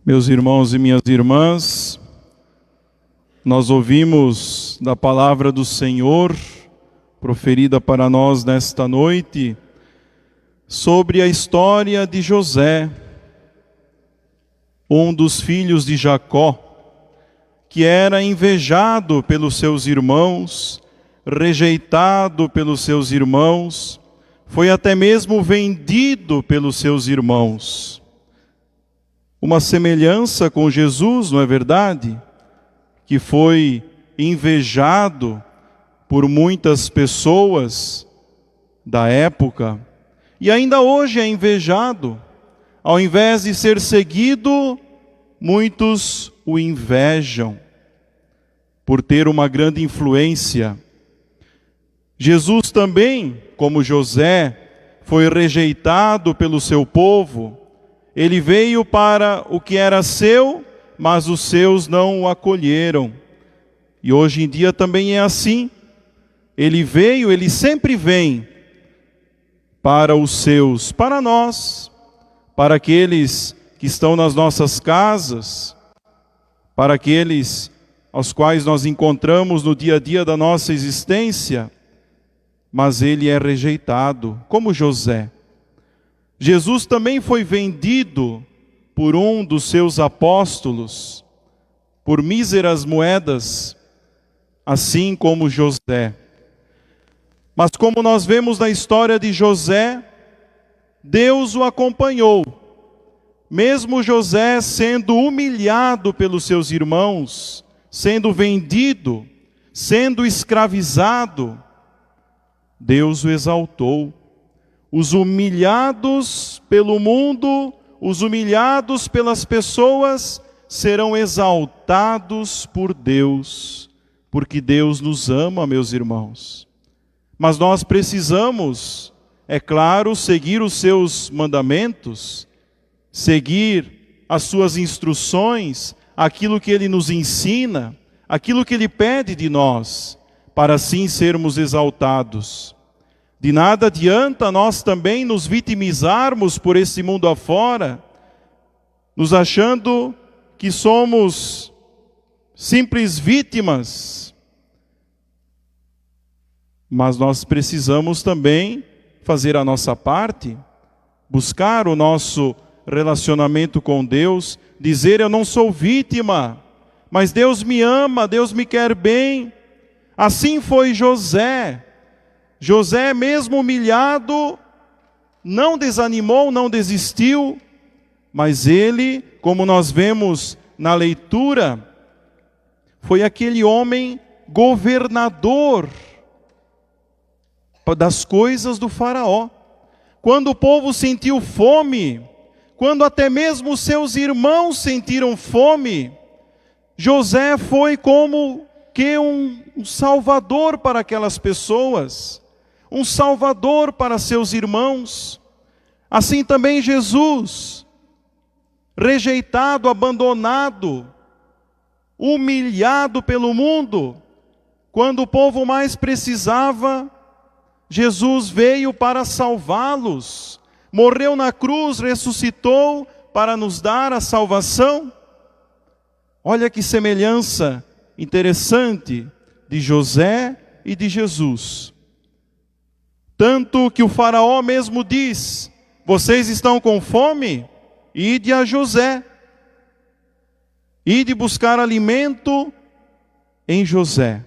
Meus irmãos e minhas irmãs, nós ouvimos da palavra do Senhor, proferida para nós nesta noite, sobre a história de José, um dos filhos de Jacó, que era invejado pelos seus irmãos, rejeitado pelos seus irmãos, foi até mesmo vendido pelos seus irmãos. Uma semelhança com Jesus, não é verdade? Que foi invejado por muitas pessoas da época e ainda hoje é invejado. Ao invés de ser seguido, muitos o invejam por ter uma grande influência. Jesus também, como José, foi rejeitado pelo seu povo. Ele veio para o que era seu, mas os seus não o acolheram. E hoje em dia também é assim. Ele sempre vem para os seus, para nós, para aqueles que estão nas nossas casas, para aqueles aos quais nós encontramos no dia a dia da nossa existência, mas ele é rejeitado, como José. Jesus também foi vendido por um dos seus apóstolos, por míseras moedas, assim como José. Mas como nós vemos na história de José, Deus o acompanhou. Mesmo José sendo humilhado pelos seus irmãos, sendo vendido, sendo escravizado, Deus o exaltou. Os humilhados pelo mundo, os humilhados pelas pessoas, serão exaltados por Deus, porque Deus nos ama, meus irmãos. Mas nós precisamos, é claro, seguir os seus mandamentos, seguir as suas instruções, aquilo que Ele nos ensina, aquilo que Ele pede de nós, para assim sermos exaltados. De nada adianta nós também nos vitimizarmos por esse mundo afora, nos achando que somos simples vítimas. Mas nós precisamos também fazer a nossa parte, buscar o nosso relacionamento com Deus, dizer: eu não sou vítima, mas Deus me ama, Deus me quer bem. Assim foi José. José, mesmo humilhado, não desanimou, não desistiu, mas ele, como nós vemos na leitura, foi aquele homem governador das coisas do faraó. Quando o povo sentiu fome, quando até mesmo seus irmãos sentiram fome, José foi como que um salvador para aquelas pessoas, um salvador para seus irmãos. Assim também Jesus, rejeitado, abandonado, humilhado pelo mundo, quando o povo mais precisava, Jesus veio para salvá-los, morreu na cruz, ressuscitou para nos dar a salvação. Olha que semelhança interessante de José e de Jesus. Tanto que o faraó mesmo diz: vocês estão com fome? Ide a José. Ide buscar alimento em José.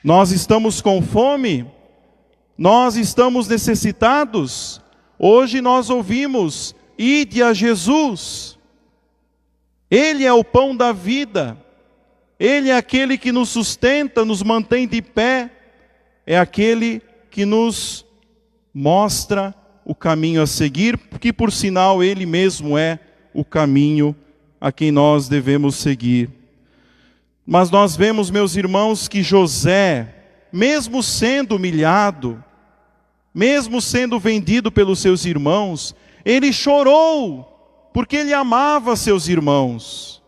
Nós estamos com fome? Nós estamos necessitados? Hoje nós ouvimos: ide a Jesus. Ele é o pão da vida. Ele é aquele que nos sustenta, nos mantém de pé. É aquele que nos mostra o caminho a seguir, que por sinal Ele mesmo é o caminho a quem nós devemos seguir. Mas nós vemos, meus irmãos, que José, mesmo sendo humilhado, mesmo sendo vendido pelos seus irmãos, ele chorou, porque ele amava seus irmãos.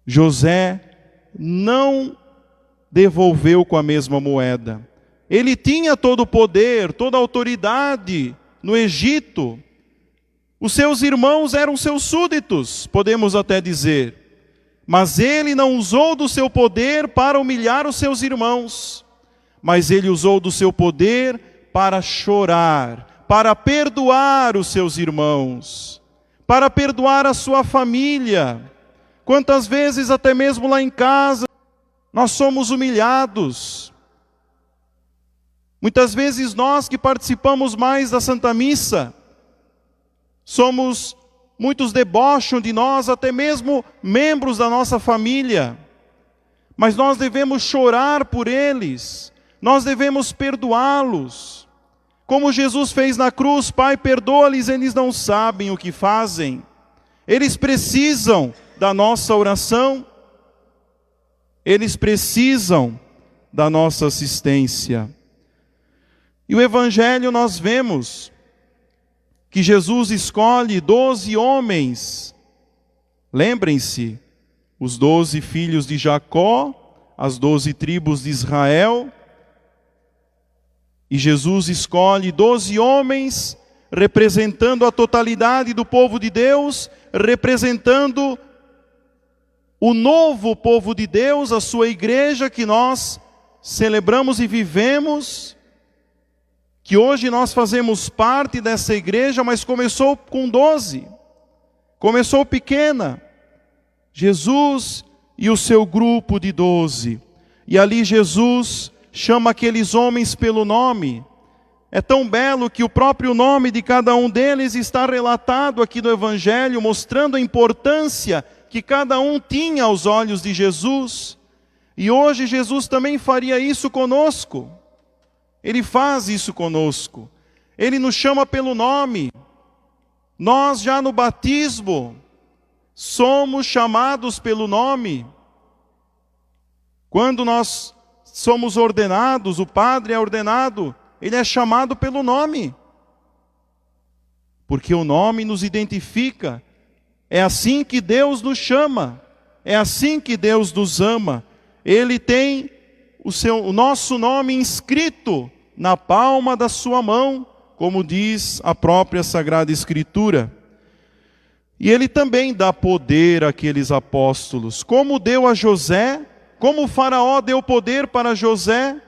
José não devolveu com a mesma moeda. Ele tinha todo o poder, toda a autoridade no Egito, Os seus irmãos eram seus súditos, podemos até dizer. Mas ele não usou do seu poder para humilhar os seus irmãos, mas ele usou do seu poder para chorar, para perdoar os seus irmãos, para perdoar a sua família. Quantas vezes, até mesmo lá em casa, nós somos humilhados. Muitas vezes nós que participamos mais da Santa Missa, muitos debocham de nós, até mesmo membros da nossa família. Mas nós devemos chorar por eles, nós devemos perdoá-los. Como Jesus fez na cruz: Pai, perdoa-lhes, eles não sabem o que fazem. Eles precisam da nossa oração, eles precisam da nossa assistência. E o Evangelho nós vemos que Jesus escolhe 12 homens. Lembrem-se, os 12 filhos de Jacó, as 12 tribos de Israel. E Jesus escolhe 12 homens, representando a totalidade do povo de Deus, representando o novo povo de Deus, a sua igreja que nós celebramos e vivemos, que hoje nós fazemos parte dessa igreja, mas começou com 12, começou pequena, Jesus e o seu grupo de 12, e ali Jesus chama aqueles homens pelo nome. É tão belo que o próprio nome de cada um deles está relatado aqui no Evangelho, mostrando a importância que cada um tinha aos olhos de Jesus. E hoje Jesus também faria isso conosco. Ele faz isso conosco. Ele nos chama pelo nome. Nós já no batismo somos chamados pelo nome. Quando nós somos ordenados, o padre é ordenado, ele é chamado pelo nome. Porque o nome nos identifica. É assim que Deus nos chama. É assim que Deus nos ama. Ele tem o nosso nome inscrito na palma da sua mão, como diz a própria Sagrada Escritura. E ele também dá poder àqueles apóstolos, como deu a José, como o faraó deu poder para José.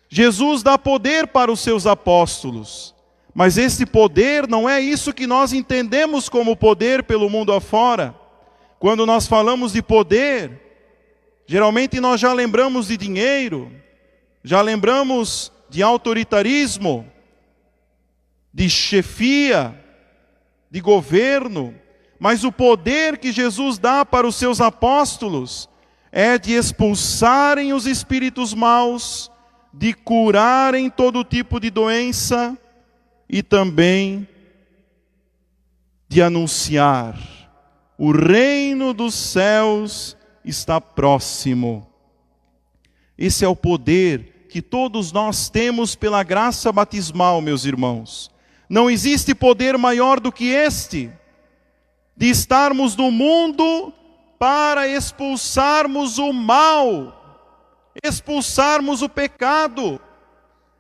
Jesus dá poder para os seus apóstolos, mas esse poder não é isso que nós entendemos como poder pelo mundo afora. Quando nós falamos de poder, geralmente nós já lembramos de dinheiro, já lembramos de autoritarismo, de chefia, de governo. Mas o poder que Jesus dá para os seus apóstolos é de expulsarem os espíritos maus, de curarem todo tipo de doença e também de anunciar: o reino dos céus está próximo. Esse é o poder que todos nós temos pela graça batismal, meus irmãos. Não existe poder maior do que este, de estarmos no mundo para expulsarmos o mal, expulsarmos o pecado.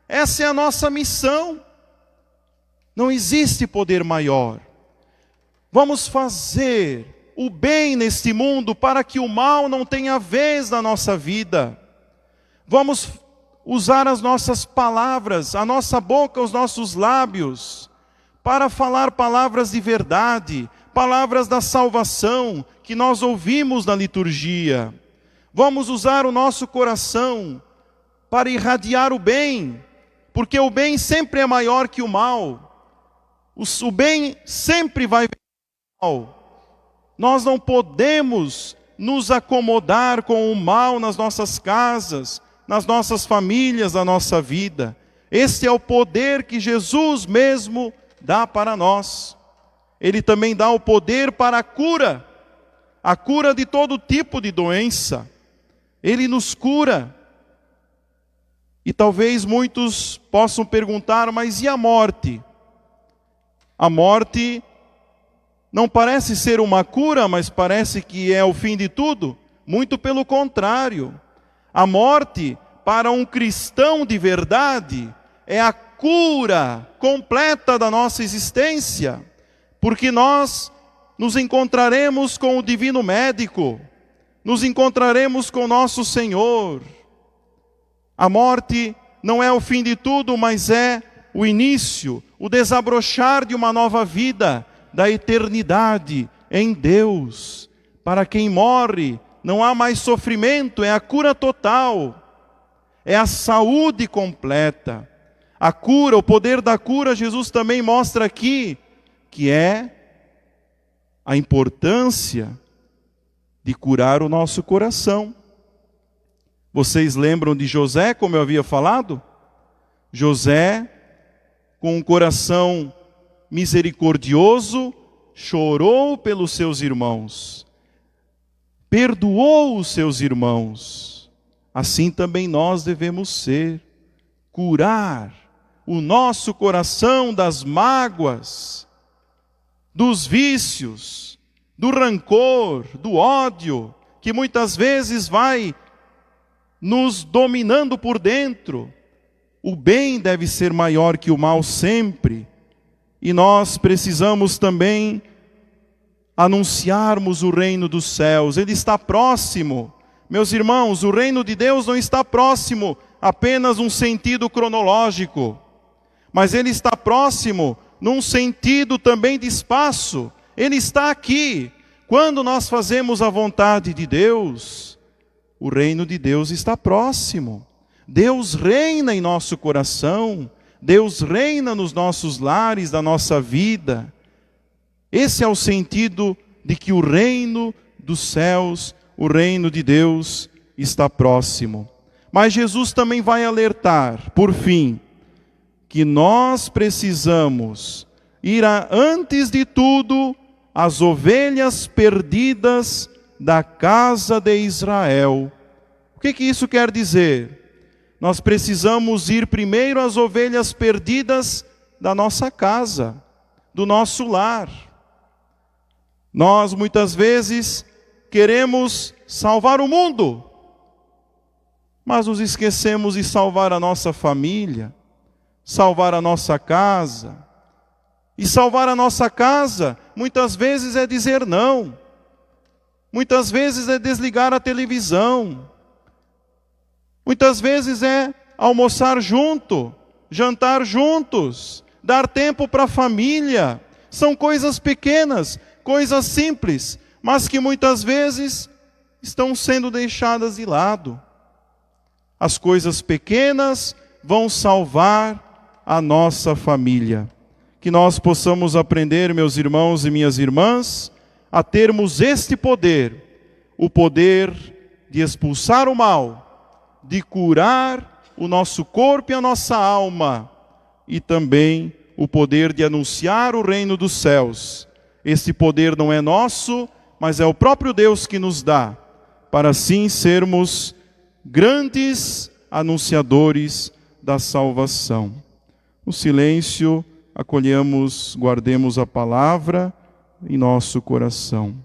Essa é a nossa missão. Não existe poder maior. Vamos fazer o bem neste mundo para que o mal não tenha vez na nossa vida. Vamos usar as nossas palavras, a nossa boca, os nossos lábios, para falar palavras de verdade, palavras da salvação que nós ouvimos na liturgia. Vamos usar o nosso coração para irradiar o bem, porque o bem sempre é maior que o mal. O bem sempre vai vencer o mal. Nós não podemos nos acomodar com o mal nas nossas casas, nas nossas famílias, na nossa vida. Este é o poder que Jesus mesmo dá para nós. Ele também dá o poder para a cura de todo tipo de doença. Ele nos cura. E talvez muitos possam perguntar: mas e a morte? A morte não parece ser uma cura, mas parece que é o fim de tudo? Muito pelo contrário. A morte, para um cristão de verdade, é a cura completa da nossa existência. porque nós nos encontraremos com o Divino Médico, nos encontraremos com nosso Senhor. A morte não é o fim de tudo, mas é o início, o desabrochar de uma nova vida, da eternidade em Deus. Para quem morre, não há mais sofrimento, é a cura total, é a saúde completa. A cura, o poder da cura, Jesus também mostra aqui, que é a importância de curar o nosso coração. Vocês lembram de José, como eu havia falado? José, com um coração misericordioso, chorou pelos seus irmãos, perdoou os seus irmãos. Assim também nós devemos ser, curar o nosso coração das mágoas, dos vícios, do rancor, do ódio, que muitas vezes vai nos dominando por dentro. O bem deve ser maior que o mal sempre. E nós precisamos também anunciarmos o reino dos céus. Ele está próximo. Meus irmãos, o reino de Deus não está próximo apenas num sentido cronológico, mas ele está próximo num sentido também de espaço. Ele está aqui. Quando nós fazemos a vontade de Deus, o reino de Deus está próximo. Deus reina em nosso coração, Deus reina nos nossos lares, da nossa vida. Esse é o sentido de que o reino dos céus, o reino de Deus está próximo. Mas Jesus também vai alertar, por fim, que nós precisamos ir antes de tudo às ovelhas perdidas da casa de Israel. O que isso quer dizer? Nós precisamos ir primeiro às ovelhas perdidas da nossa casa, do nosso lar. Nós muitas vezes queremos salvar o mundo, mas nos esquecemos de salvar a nossa família, salvar a nossa casa. E salvar a nossa casa, muitas vezes é dizer não. Muitas vezes é desligar a televisão. Muitas vezes é almoçar junto, jantar juntos, dar tempo para a família. São coisas pequenas, coisas simples, mas que muitas vezes estão sendo deixadas de lado. As coisas pequenas vão salvar a nossa família. Que nós possamos aprender, meus irmãos e minhas irmãs, a termos este poder, o poder de expulsar o mal, de curar o nosso corpo e a nossa alma, e também o poder de anunciar o reino dos céus. Esse poder não é nosso, mas é o próprio Deus que nos dá, para assim sermos grandes anunciadores da salvação. No silêncio, acolhemos, guardemos a palavra em nosso coração.